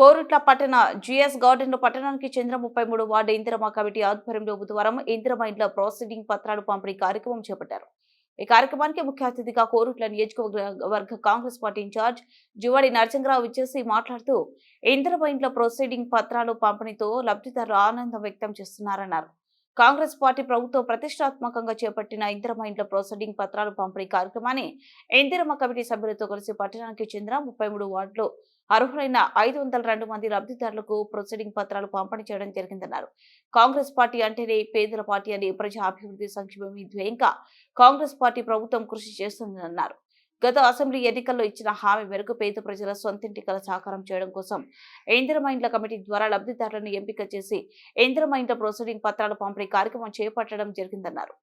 కోరుట్ల పట్టణ GS garden లో పట్టణానికి చెందిన 33 వార్డు ఇందిరమ్మ కమిటీ ఆధ్వర్యంలో బుధవారం ఇందిరమ్మ ఇండ్ల ప్రాసెసింగ్ పత్రాలు పంపిణీ కార్యక్రమం చేపట్టారు. ఈ కార్యక్రమానికి ముఖ్య అతిథిగా కోరుట్ల నియోజకవర్గ కాంగ్రెస్ పార్టీ ఇన్ఛార్జ్ జువాడి నరసింహరావు ఇచ్చేసి మాట్లాడుతూ ఇందిరమ్మ ఇండ్ల ప్రొసీడింగ్ పత్రాలు పంపిణీతో లబ్ధిదారులు ఆనందం వ్యక్తం చేస్తున్నారన్నారు. కాంగ్రెస్ పార్టీ ప్రభుత్వం ప్రతిష్టాత్మకంగా చేపట్టిన ఇందిరమ్మ ఇండ్ల ప్రొసీడింగ్ పత్రాలు పంపిణీ కార్యక్రమాన్ని ఇందిరమ్మ కమిటీ సభ్యులతో కలిసి పట్టణానికి చెందిన 33 వార్డులో అర్హులైన 502 మంది లబ్ధిదారులకు ప్రొసీడింగ్ పత్రాలు పంపిణీ చేయడం జరిగిందన్నారు. కాంగ్రెస్ పార్టీ అంటేనే పేదల పార్టీ అని, ప్రజా అభివృద్ధి సంక్షేమం ధ్యేయంగా కాంగ్రెస్ పార్టీ ప్రభుత్వం కృషి చేస్తుందన్నారు. గత అసెంబ్లీ ఎన్నికల్లో ఇచ్చిన హామీ మేరకు పేద ప్రజల సొంతింటి కల సాకారం చేయడం కోసం ఇందిరమ్మ ఇండ్ల కమిటీ ద్వారా లబ్ధిదారులను ఎంపిక చేసి ఇందిరమ్మ ఇండ్ల ప్రొసీడింగ్ పత్రాలు పంపిణీ కార్యక్రమం చేపట్టడం జరిగిందన్నారు.